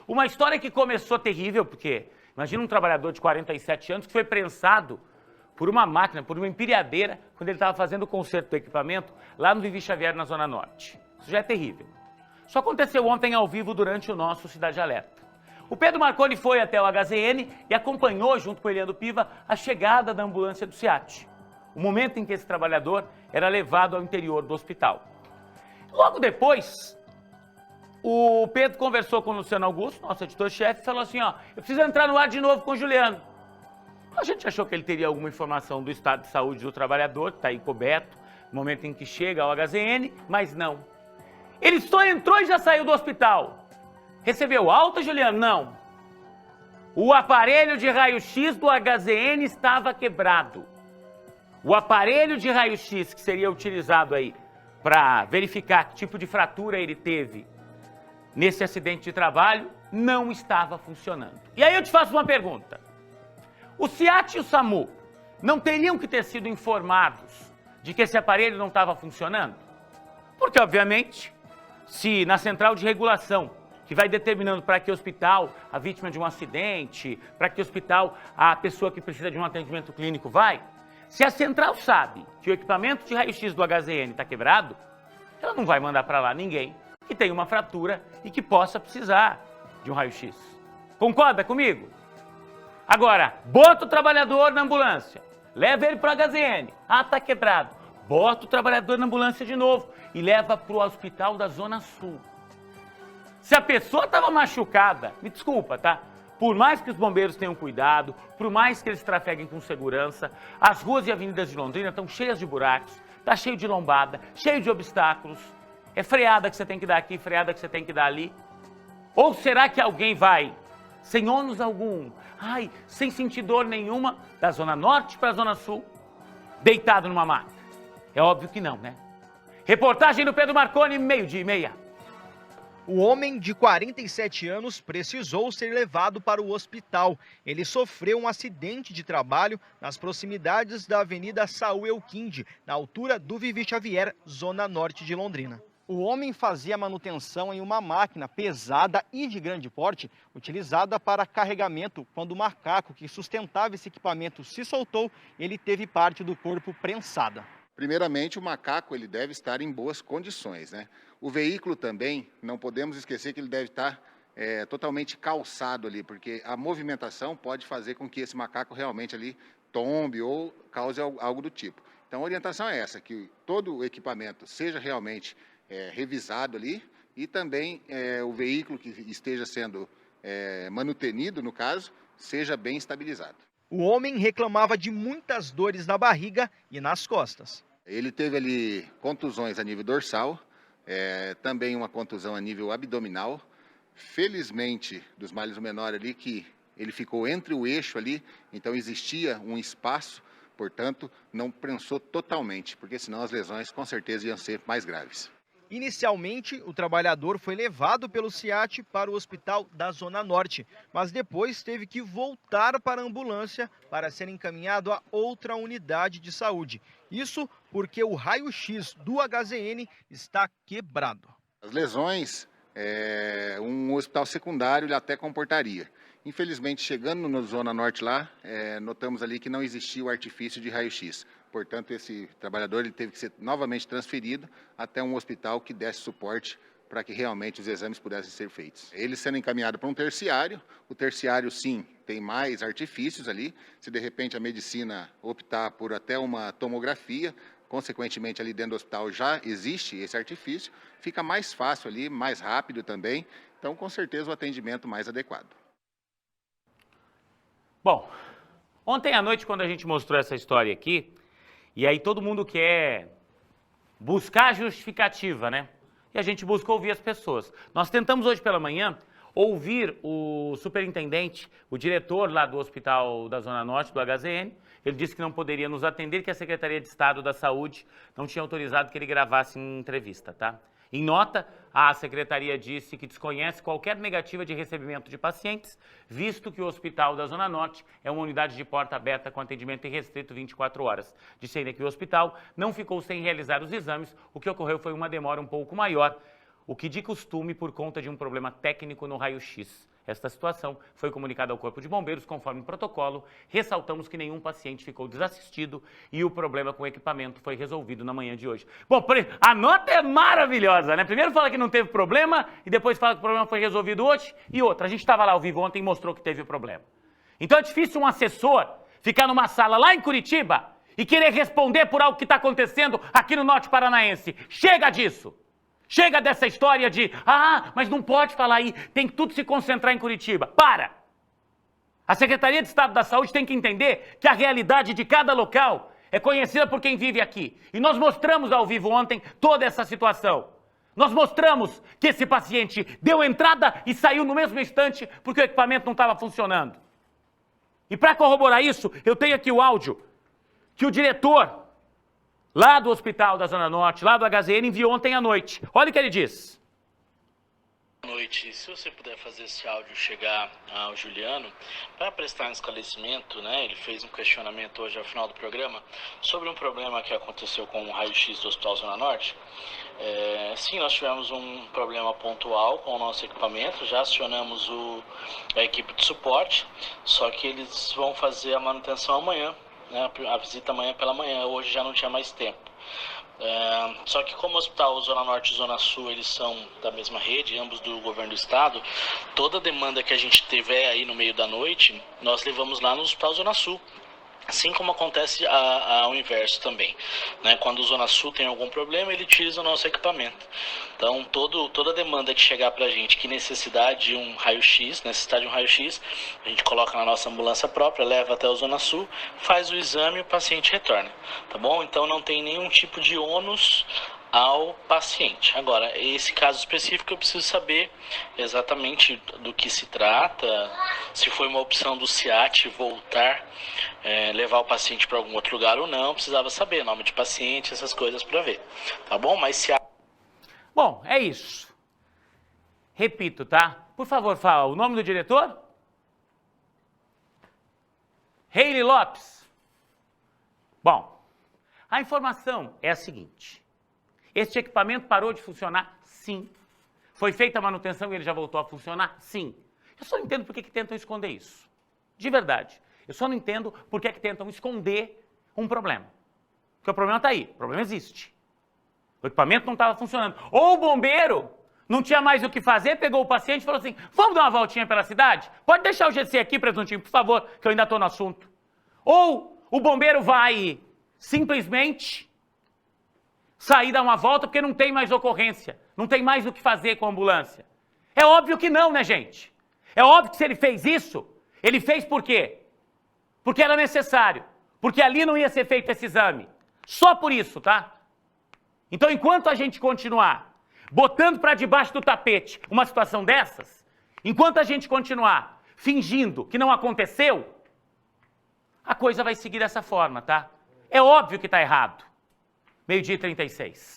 Uma história que começou terrível, porque imagina um trabalhador de 47 anos que foi prensado por uma máquina, por uma empilhadeira, quando ele estava fazendo o conserto do equipamento lá no Vivi Xavier, na Zona Norte. Isso já é terrível. Isso aconteceu ontem ao vivo durante o nosso Cidade Alerta. O Pedro Marconi foi até o HZN e acompanhou, junto com o Eliando Piva, a chegada da ambulância do SEAT. O momento em que esse trabalhador era levado ao interior do hospital. Logo depois, o Pedro conversou com o Luciano Augusto, nosso editor-chefe, e falou assim, ó, eu preciso entrar no ar de novo com o Juliano. A gente achou que ele teria alguma informação do estado de saúde do trabalhador, que está aí coberto, no momento em que chega ao HZN, mas não. Ele só entrou e já saiu do hospital. Recebeu alta, Juliano? Não. O aparelho de raio-x do HZN estava quebrado. O aparelho de raio-x que seria utilizado aí para verificar que tipo de fratura ele teve nesse acidente de trabalho não estava funcionando. E aí eu te faço uma pergunta. O SEAT e o SAMU não teriam que ter sido informados de que esse aparelho não estava funcionando? Porque, obviamente, se na central de regulação, que vai determinando para que hospital a vítima de um acidente, para que hospital a pessoa que precisa de um atendimento clínico vai, se a central sabe que o equipamento de raio-x do HZN está quebrado, ela não vai mandar para lá ninguém que tenha uma fratura e que possa precisar de um raio-x. Concorda comigo? Agora, bota o trabalhador na ambulância, leva ele para o HZN, tá quebrado. Bota o trabalhador na ambulância de novo e leva para o hospital da Zona Sul. Se a pessoa estava machucada, me desculpa, tá? Por mais que os bombeiros tenham cuidado, por mais que eles trafeguem com segurança, as ruas e avenidas de Londrina estão cheias de buracos, tá cheio de lombada, cheio de obstáculos. É freada que você tem que dar aqui, freada que você tem que dar ali. Ou será que alguém vai, sem ônus algum, sem sentir dor nenhuma, da Zona Norte para a Zona Sul, deitado numa maca? É óbvio que não, né? Reportagem do Pedro Marconi, 12:30. O homem de 47 anos precisou ser levado para o hospital. Ele sofreu um acidente de trabalho nas proximidades da Avenida Saúl Elquinde, na altura do Vivi Xavier, Zona Norte de Londrina. O homem fazia manutenção em uma máquina pesada e de grande porte, utilizada para carregamento. Quando o macaco que sustentava esse equipamento se soltou, ele teve parte do corpo prensada. Primeiramente, o macaco ele deve estar em boas condições, né? O veículo também, não podemos esquecer que ele deve estar totalmente calçado ali, porque a movimentação pode fazer com que esse macaco realmente ali tombe ou cause algo do tipo. Então, a orientação é essa, que todo o equipamento seja realmente revisado ali e também o veículo que esteja sendo manutenido, no caso, seja bem estabilizado. O homem reclamava de muitas dores na barriga e nas costas. Ele teve ali contusões a nível dorsal, também uma contusão a nível abdominal. Felizmente, dos males o menor ali, que ele ficou entre o eixo ali, então existia um espaço, portanto, não prensou totalmente, porque senão as lesões com certeza iam ser mais graves. Inicialmente, o trabalhador foi levado pelo SEAT para o hospital da Zona Norte, mas depois teve que voltar para a ambulância para ser encaminhado a outra unidade de saúde. Isso porque o raio-x do HZN está quebrado. As lesões, um hospital secundário ele até comportaria. Infelizmente, chegando na Zona Norte lá, notamos ali que não existia o artifício de raio-x. Portanto, esse trabalhador ele teve que ser novamente transferido até um hospital que desse suporte para que realmente os exames pudessem ser feitos. Ele sendo encaminhado para um terciário, o terciário sim tem mais artifícios ali, se de repente a medicina optar por até uma tomografia, consequentemente ali dentro do hospital já existe esse artifício, fica mais fácil ali, mais rápido também, então com certeza o atendimento mais adequado. Bom, ontem à noite quando a gente mostrou essa história aqui, e aí todo mundo quer buscar justificativa, né? E a gente busca ouvir as pessoas. Nós tentamos hoje pela manhã ouvir o superintendente, o diretor lá do Hospital da Zona Norte, do HZN. Ele disse que não poderia nos atender, que a Secretaria de Estado da Saúde não tinha autorizado que ele gravasse em entrevista, tá? Em nota, a Secretaria disse que desconhece qualquer negativa de recebimento de pacientes, visto que o Hospital da Zona Norte é uma unidade de porta aberta com atendimento irrestrito 24 horas. Disse ainda que o hospital não ficou sem realizar os exames, o que ocorreu foi uma demora um pouco maior, o que de costume por conta de um problema técnico no raio-x. Esta situação foi comunicada ao Corpo de Bombeiros conforme protocolo. Ressaltamos que nenhum paciente ficou desassistido e o problema com o equipamento foi resolvido na manhã de hoje. Bom, a nota é maravilhosa, né? Primeiro fala que não teve problema e depois fala que o problema foi resolvido hoje. E outra, a gente estava lá ao vivo ontem e mostrou que teve problema. Então é difícil um assessor ficar numa sala lá em Curitiba e querer responder por algo que está acontecendo aqui no Norte Paranaense. Chega disso! Chega dessa história de, mas não pode falar aí, tem que tudo se concentrar em Curitiba. Para! A Secretaria de Estado da Saúde tem que entender que a realidade de cada local é conhecida por quem vive aqui. E nós mostramos ao vivo ontem toda essa situação. Nós mostramos que esse paciente deu entrada e saiu no mesmo instante porque o equipamento não estava funcionando. E para corroborar isso, eu tenho aqui o áudio que o diretor lá do Hospital da Zona Norte, lá do HZN, enviou ontem à noite. Olha o que ele diz. Boa noite. Se você puder fazer esse áudio chegar ao Juliano, para prestar um esclarecimento, né? Ele fez um questionamento hoje ao final do programa sobre um problema que aconteceu com o raio-x do Hospital Zona Norte. Sim, nós tivemos um problema pontual com o nosso equipamento, já acionamos a equipe de suporte, só que eles vão fazer a manutenção amanhã. A visita amanhã pela manhã, hoje já não tinha mais tempo. Só que como o Hospital Zona Norte e Zona Sul, eles são da mesma rede, ambos do governo do estado, toda demanda que a gente tiver aí no meio da noite, nós levamos lá no Hospital Zona Sul. Assim como acontece ao inverso também, né? Quando o Zona Sul tem algum problema, ele utiliza o nosso equipamento. Então, toda demanda que chegar para a gente que necessitar de um raio-x, a gente coloca na nossa ambulância própria, leva até o Zona Sul, faz o exame e o paciente retorna, tá bom? Então, não tem nenhum tipo de ônus ao paciente. Agora, esse caso específico eu preciso saber exatamente do que se trata, se foi uma opção do SEAT voltar, levar o paciente para algum outro lugar ou não, precisava saber nome de paciente, essas coisas para ver, tá bom? Mas se... Bom, é isso. Repito, tá? Por favor, fala o nome do diretor? Hayley Lopes. Bom, a informação é a seguinte. Este equipamento parou de funcionar? Sim. Foi feita a manutenção e ele já voltou a funcionar? Sim. Eu só não entendo por que tentam esconder isso. De verdade. Eu só não entendo por que tentam esconder um problema. Porque o problema está aí, o problema existe. O equipamento não estava funcionando. Ou o bombeiro não tinha mais o que fazer, pegou o paciente e falou assim, vamos dar uma voltinha pela cidade? Pode deixar o GC aqui, presuntinho, por favor, que eu ainda estou no assunto. Ou o bombeiro vai simplesmente sair, dar uma volta, porque não tem mais ocorrência. Não tem mais o que fazer com a ambulância. É óbvio que não, né, gente? É óbvio que se ele fez isso, ele fez por quê? Porque era necessário. Porque ali não ia ser feito esse exame. Só por isso, tá? Então, enquanto a gente continuar botando para debaixo do tapete uma situação dessas, enquanto a gente continuar fingindo que não aconteceu, a coisa vai seguir dessa forma, tá? É óbvio que está errado. 12h36.